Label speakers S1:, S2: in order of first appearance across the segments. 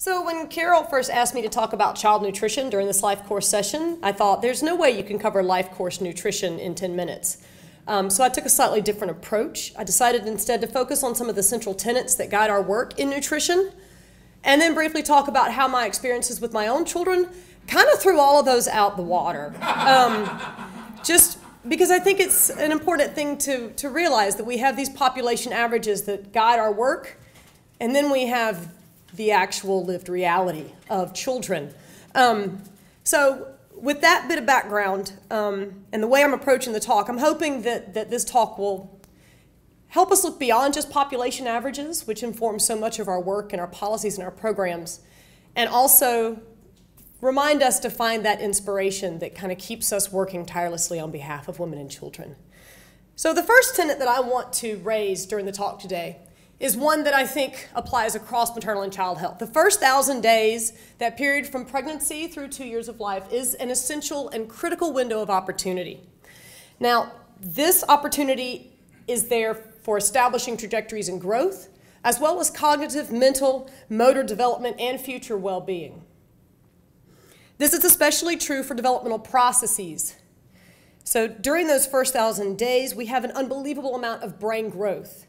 S1: So when Carol first asked me to talk about child nutrition during this life course session, I thought there's no way you can cover life course nutrition in 10 minutes. So I took a slightly different approach. I decided instead to focus on some of the central tenets that guide our work in nutrition, and then briefly talk about how my experiences with my own children kind of threw all of those out the water. Just because I think it's an important thing to realize that we have these population averages that guide our work, and then we have the actual lived reality of children. So with that bit of background and the way I'm approaching the talk, I'm hoping that this talk will help us look beyond just population averages, which inform so much of our work and our policies and our programs, and also remind us to find that inspiration that kind of keeps us working tirelessly on behalf of women and children. So the first tenet that I want to raise during the talk today is one that I think applies across maternal and child health. The first 1,000 days, that period from pregnancy through 2 years of life, is an essential and critical window of opportunity. Now, this opportunity is there for establishing trajectories in growth, as well as cognitive, mental, motor development, and future well-being. This is especially true for developmental processes. So during those first 1,000 days, we have an unbelievable amount of brain growth,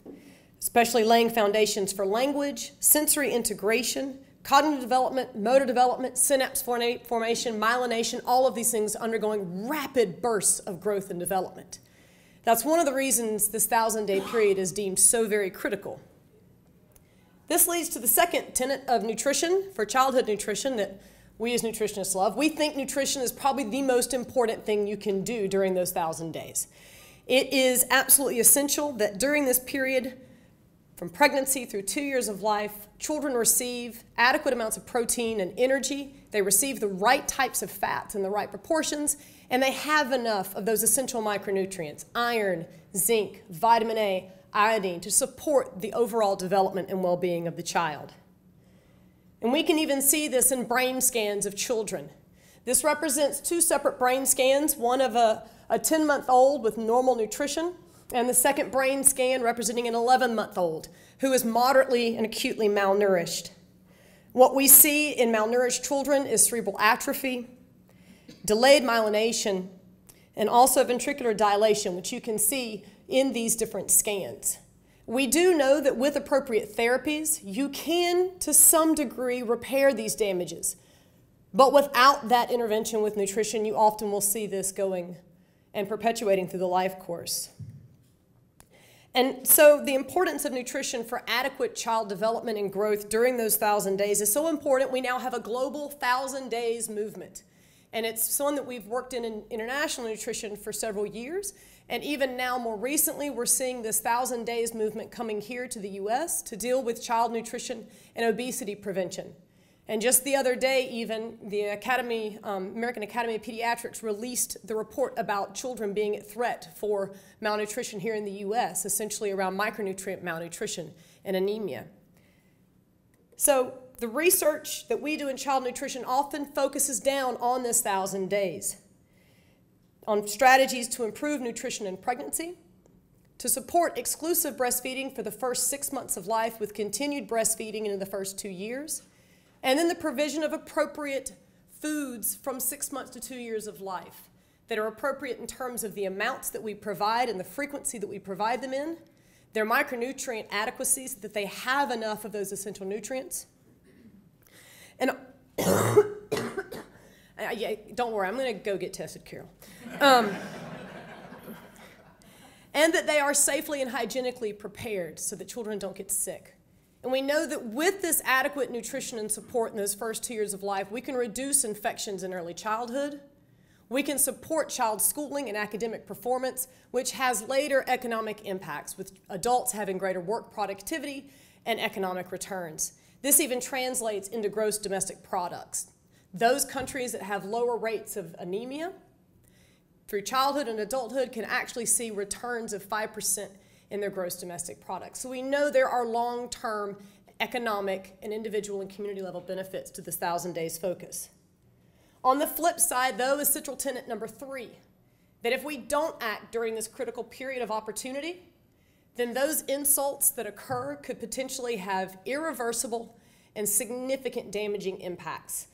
S1: especially laying foundations for language, sensory integration, cognitive development, motor development, synapse formation, myelination, all of these things undergoing rapid bursts of growth and development. That's one of the reasons this 1,000-day period is deemed so very critical. This leads to the second tenet of nutrition for childhood nutrition that we as nutritionists love. We think nutrition is probably the most important thing you can do during those 1,000 days. It is absolutely essential that during this period, from pregnancy through 2 years of life, children receive adequate amounts of protein and energy. They receive the right types of fats in the right proportions, and they have enough of those essential micronutrients, iron, zinc, vitamin A, iodine, to support the overall development and well-being of the child. And we can even see this in brain scans of children. This represents two separate brain scans, one of a 10-month-old with normal nutrition, and the second brain scan representing an 11-month-old who is moderately and acutely malnourished. What we see in malnourished children is cerebral atrophy, delayed myelination, and also ventricular dilation, which you can see in these different scans. We do know that with appropriate therapies, you can, to some degree, repair these damages. But without that intervention with nutrition, you often will see this going and perpetuating through the life course. And so the importance of nutrition for adequate child development and growth during those 1,000 days is so important. We now have a global 1,000 days movement. And it's one that we've worked in international nutrition for several years. And even now, more recently, we're seeing this 1,000 days movement coming here to the US to deal with child nutrition and obesity prevention. And just the other day, even, the American Academy of Pediatrics released the report about children being at threat for malnutrition here in the US, essentially around micronutrient malnutrition and anemia. So the research that we do in child nutrition often focuses down on this 1,000 days, on strategies to improve nutrition in pregnancy, to support exclusive breastfeeding for the first 6 months of life with continued breastfeeding into the first 2 years, and then the provision of appropriate foods from 6 months to 2 years of life that are appropriate in terms of the amounts that we provide and the frequency that we provide them in, their micronutrient adequacies, that they have enough of those essential nutrients. And yeah, don't worry, I'm going to go get tested, Carol. And that they are safely and hygienically prepared so that children don't get sick. And we know that with this adequate nutrition and support in those first 2 years of life, we can reduce infections in early childhood. We can support child schooling and academic performance, which has later economic impacts, with adults having greater work productivity and economic returns. This even translates into gross domestic products. Those countries that have lower rates of anemia through childhood and adulthood can actually see returns of 5% in their gross domestic product. So we know there are long-term economic and individual and community level benefits to this 1,000 days focus. On the flip side, though, is central tenet number 3, that if we don't act during this critical period of opportunity, then those insults that occur could potentially have irreversible and significant damaging impacts,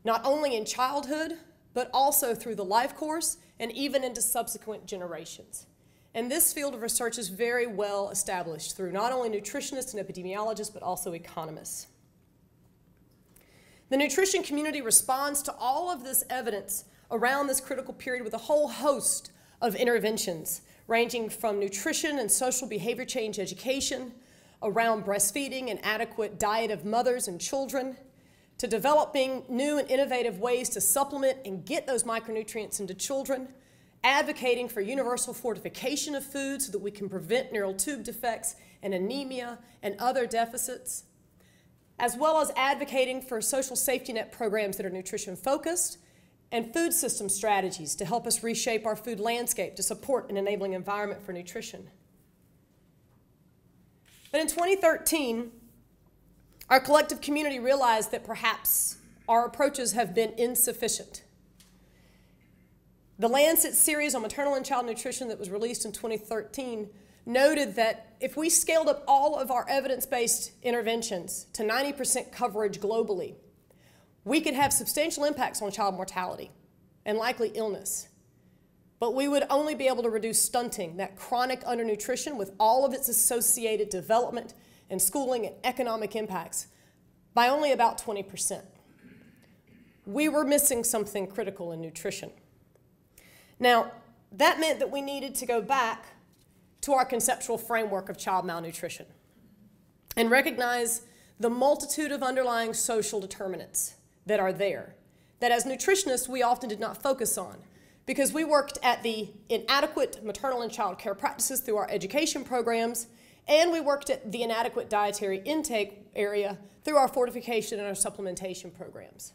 S1: not only in childhood, but also through the life course and even into subsequent generations. And this field of research is very well established through not only nutritionists and epidemiologists, but also economists. The nutrition community responds to all of this evidence around this critical period with a whole host of interventions, ranging from nutrition and social behavior change education, around breastfeeding and adequate diet of mothers and children, to developing new and innovative ways to supplement and get those micronutrients into children, advocating for universal fortification of food so that we can prevent neural tube defects and anemia and other deficits, as well as advocating for social safety net programs that are nutrition focused and food system strategies to help us reshape our food landscape to support an enabling environment for nutrition. But in 2013, our collective community realized that perhaps our approaches have been insufficient. The Lancet series on maternal and child nutrition that was released in 2013 noted that if we scaled up all of our evidence-based interventions to 90% coverage globally, we could have substantial impacts on child mortality and likely illness. But we would only be able to reduce stunting, that chronic undernutrition with all of its associated development and schooling and economic impacts, by only about 20%. We were missing something critical in nutrition. Now, that meant that we needed to go back to our conceptual framework of child malnutrition and recognize the multitude of underlying social determinants that are there, that as nutritionists we often did not focus on, because we worked at the inadequate maternal and child care practices through our education programs, and we worked at the inadequate dietary intake area through our fortification and our supplementation programs.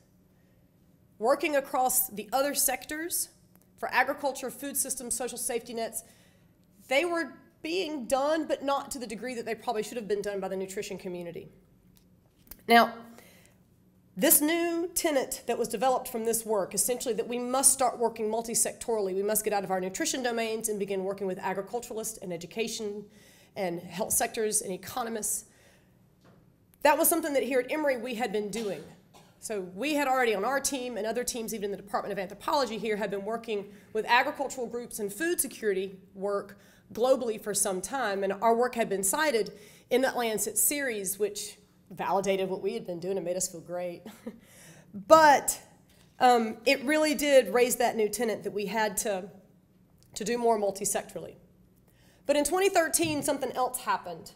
S1: Working across the other sectors, for agriculture, food systems, social safety nets, they were being done, but not to the degree that they probably should have been done by the nutrition community. Now, this new tenet that was developed from this work, essentially that we must start working multi-sectorally, we must get out of our nutrition domains and begin working with agriculturalists and education and health sectors and economists. That was something that here at Emory we had been doing. So we had already on our team and other teams, even in the Department of Anthropology here, had been working with agricultural groups and food security work globally for some time. And our work had been cited in that Lancet series, which validated what we had been doing and made us feel great. But it really did raise that new tenet that we had to do more multi-sectorally. But in 2013, something else happened.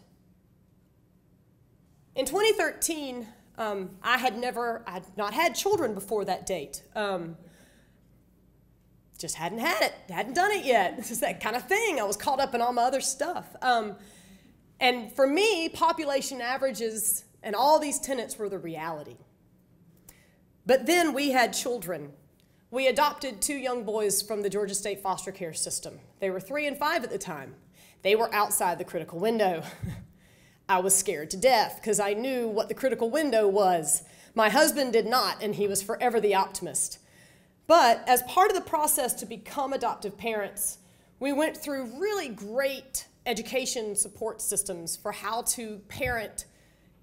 S1: In 2013, I had not had children before that date. Just hadn't had it, hadn't done it yet. This is that kind of thing. I was caught up in all my other stuff. And for me, population averages and all these tenets were the reality. But then we had children. We adopted 2 young boys from the Georgia State foster care system. They were 3 and 5 at the time. They were outside the critical window. I was scared to death because I knew what the critical window was. My husband did not, and he was forever the optimist. But as part of the process to become adoptive parents, we went through really great education support systems for how to parent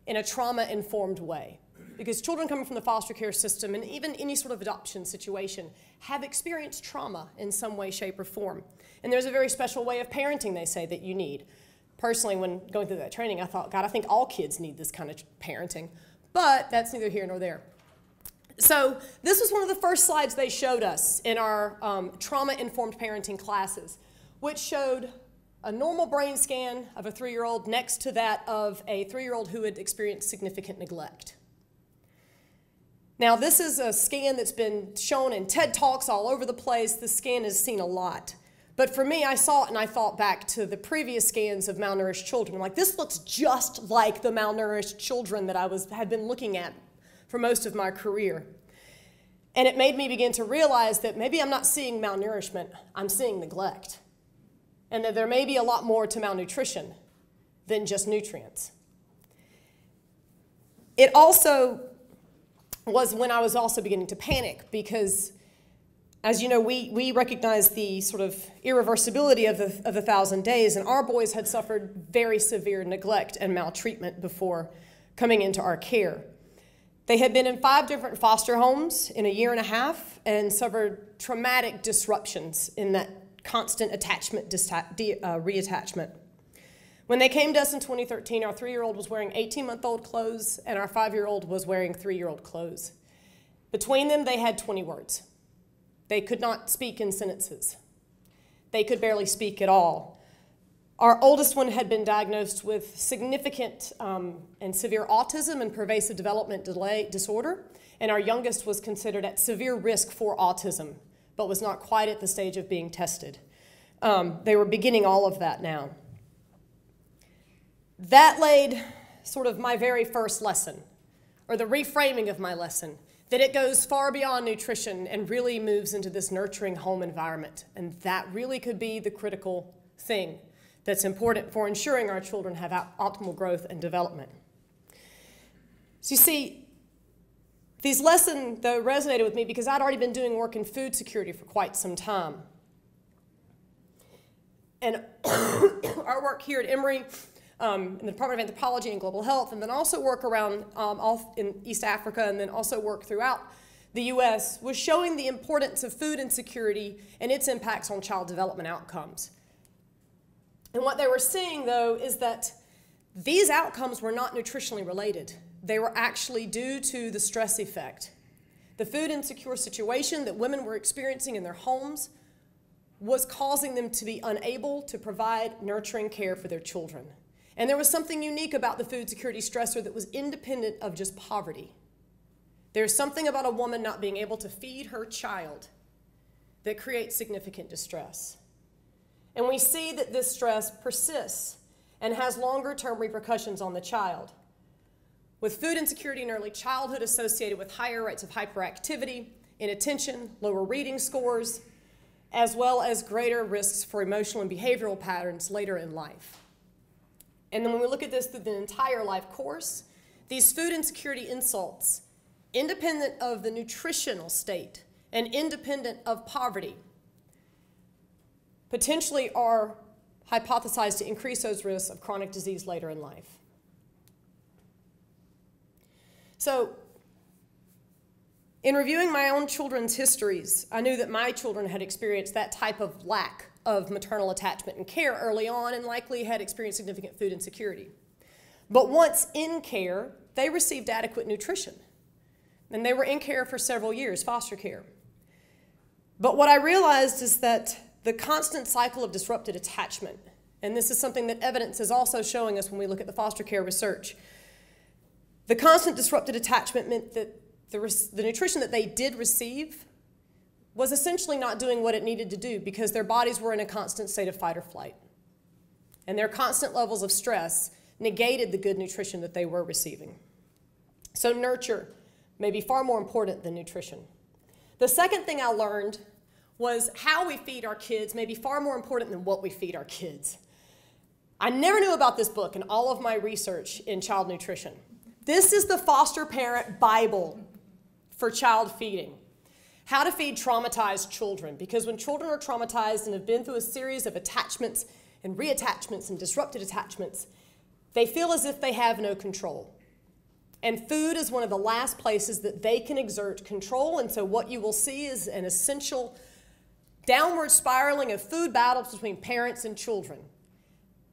S1: in a trauma-informed way. Because children coming from the foster care system and even any sort of adoption situation have experienced trauma in some way, shape, or form. And there's a very special way of parenting, they say, that you need. Personally, when going through that training, I thought, God, I think all kids need this kind of parenting. But that's neither here nor there. So this was one of the first slides they showed us in our trauma-informed parenting classes, which showed a normal brain scan of a 3-year-old next to that of a 3-year-old who had experienced significant neglect. Now, this is a scan that's been shown in TED Talks all over the place. This scan is seen a lot. But for me, I saw it and I thought back to the previous scans of malnourished children. I'm like, this looks just like the malnourished children that I had been looking at for most of my career. And it made me begin to realize that maybe I'm not seeing malnourishment, I'm seeing neglect. And that there may be a lot more to malnutrition than just nutrients. It also was when I was also beginning to panic because, as you know, we recognize the sort of irreversibility of the 1,000 days, and our boys had suffered very severe neglect and maltreatment before coming into our care. They had been in 5 different foster homes in a year and a half and suffered traumatic disruptions in that constant attachment, reattachment. When they came to us in 2013, our 3-year-old was wearing 18-month-old clothes and our 5-year-old was wearing 3-year-old clothes. Between them, they had 20 words. They could not speak in sentences. They could barely speak at all. Our oldest one had been diagnosed with significant and severe autism and pervasive development delay disorder, and our youngest was considered at severe risk for autism, but was not quite at the stage of being tested. They were beginning all of that now. That laid sort of my very first lesson, or the reframing of my lesson, that it goes far beyond nutrition and really moves into this nurturing home environment. And that really could be the critical thing that's important for ensuring our children have optimal growth and development. So you see, these lessons, though, resonated with me because I'd already been doing work in food security for quite some time. And our work here at Emory, in the Department of Anthropology and Global Health, and then also work around all in East Africa, and then also work throughout the U.S., was showing the importance of food insecurity and its impacts on child development outcomes. And what they were seeing, though, is that these outcomes were not nutritionally related. They were actually due to the stress effect. The food insecure situation that women were experiencing in their homes was causing them to be unable to provide nurturing care for their children. And there was something unique about the food security stressor that was independent of just poverty. There's something about a woman not being able to feed her child that creates significant distress. And we see that this stress persists and has longer-term repercussions on the child, with food insecurity in early childhood associated with higher rates of hyperactivity, inattention, lower reading scores, as well as greater risks for emotional and behavioral patterns later in life. And then when we look at this through the entire life course, these food insecurity insults, independent of the nutritional state and independent of poverty, potentially are hypothesized to increase those risks of chronic disease later in life. So, in reviewing my own children's histories, I knew that my children had experienced that type of lack of maternal attachment and care early on and likely had experienced significant food insecurity. But once in care, they received adequate nutrition. And they were in care for several years, foster care. But what I realized is that the constant cycle of disrupted attachment, and this is something that evidence is also showing us when we look at the foster care research, the constant disrupted attachment meant that the nutrition that they did receive was essentially not doing what it needed to do because their bodies were in a constant state of fight or flight. And their constant levels of stress negated the good nutrition that they were receiving. So nurture may be far more important than nutrition. The second thing I learned was how we feed our kids may be far more important than what we feed our kids. I never knew about this book in all of my research in child nutrition. This is the foster parent Bible for child feeding. How to feed traumatized children, because when children are traumatized and have been through a series of attachments and reattachments and disrupted attachments, they feel as if they have no control. And food is one of the last places that they can exert control, and so what you will see is an essential downward spiraling of food battles between parents and children.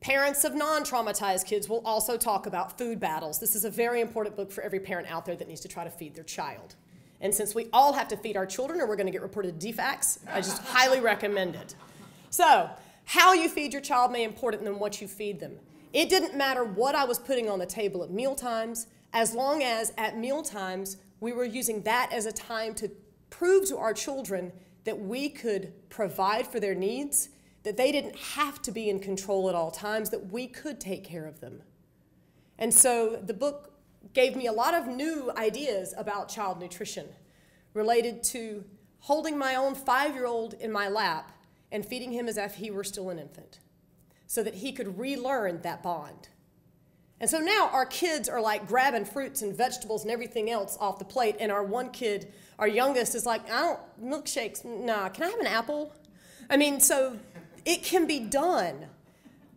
S1: Parents of non-traumatized kids will also talk about food battles. This is a very important book for every parent out there that needs to try to feed their child. And since we all have to feed our children or we're going to get reported defects, I just highly recommend it. So, how you feed your child may be important than what you feed them. It didn't matter what I was putting on the table at meal times, as long as at meal times we were using that as a time to prove to our children that we could provide for their needs, that they didn't have to be in control at all times, that we could take care of them. And so the book gave me a lot of new ideas about child nutrition related to holding my own 5-year-old in my lap and feeding him as if he were still an infant so that he could relearn that bond. And so now our kids are like grabbing fruits and vegetables and everything else off the plate, and our one kid, our youngest, is like, milkshakes, nah, can I have an apple? I mean, so it can be done,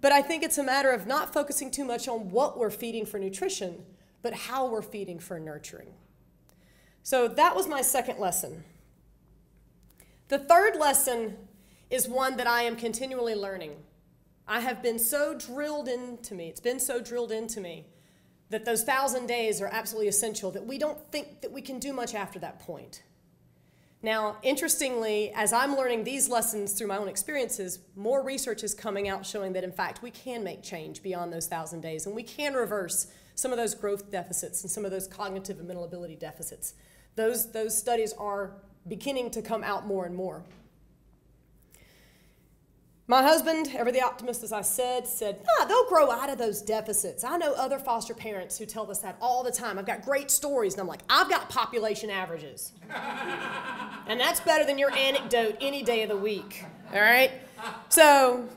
S1: but I think it's a matter of not focusing too much on what we're feeding for nutrition, but how we're feeding for nurturing. So that was my second lesson. The third lesson is one that I am continually learning. I have been so drilled into me, it's been so drilled into me, that those 1,000 days are absolutely essential, that we don't think that we can do much after that point. Now, interestingly, as I'm learning these lessons through my own experiences, more research is coming out showing that, in fact, we can make change beyond those 1,000 days, and we can reverse some of those growth deficits and some of those cognitive and mental ability deficits. Those studies are beginning to come out more and more. My husband, ever the optimist as I said, they'll grow out of those deficits. I know other foster parents who tell us that all the time. I've got great stories, and I'm like, I've got population averages. And that's better than your anecdote any day of the week, all right? So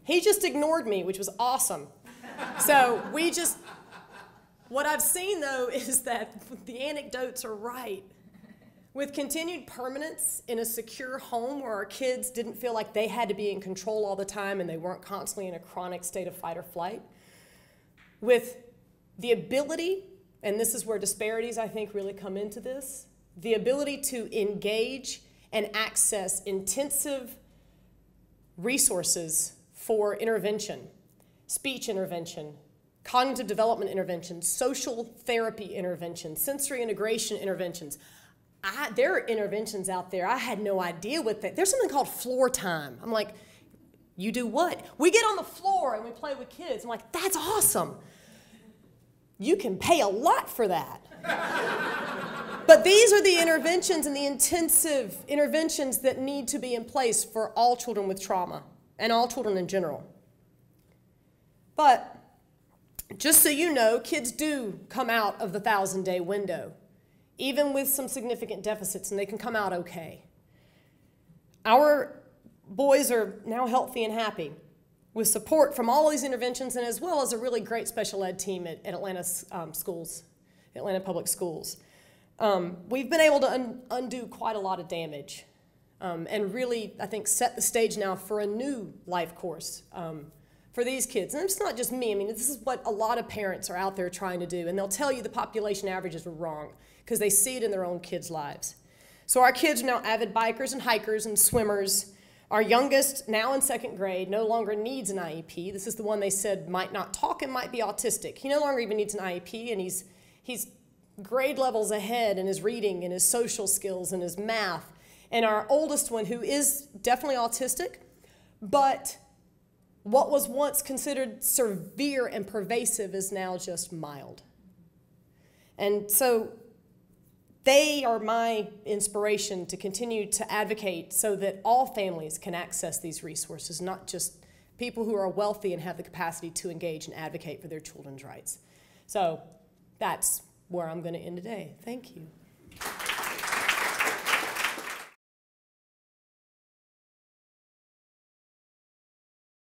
S1: he just ignored me, which was awesome. So what I've seen, though, is that the anecdotes are right. With continued permanence in a secure home where our kids didn't feel like they had to be in control all the time and they weren't constantly in a chronic state of fight or flight, with the ability, and this is where disparities, I think, really come into this, the ability to engage and access intensive resources for intervention, speech intervention, cognitive development interventions, social therapy interventions, sensory integration interventions. There are interventions out there. I had no idea what that. There's something called floor time. I'm like, you do what? We get on the floor and we play with kids. I'm like, that's awesome. You can pay a lot for that. But these are the interventions and the intensive interventions that need to be in place for all children with trauma and all children in general. But just so you know, kids do come out of the 1,000-day window, even with some significant deficits, and they can come out okay. Our boys are now healthy and happy with support from all these interventions, and as well as a really great special ed team at Atlanta schools, Atlanta Public Schools. We've been able to undo quite a lot of damage and really, I think, set the stage now for a new life course for these kids. And it's not just me. I mean, this is what a lot of parents are out there trying to do, and they'll tell you the population averages are wrong because they see it in their own kids' lives. So our kids are now avid bikers and hikers and swimmers. Our youngest, now in second grade, no longer needs an IEP. This is the one they said might not talk and might be autistic. He no longer even needs an IEP, and he's grade levels ahead in his reading and his social skills and his math. And our oldest one, who is definitely autistic, but what was once considered severe and pervasive is now just mild. And so they are my inspiration to continue to advocate so that all families can access these resources, not just people who are wealthy and have the capacity to engage and advocate for their children's rights. So that's where I'm going to end today. Thank you.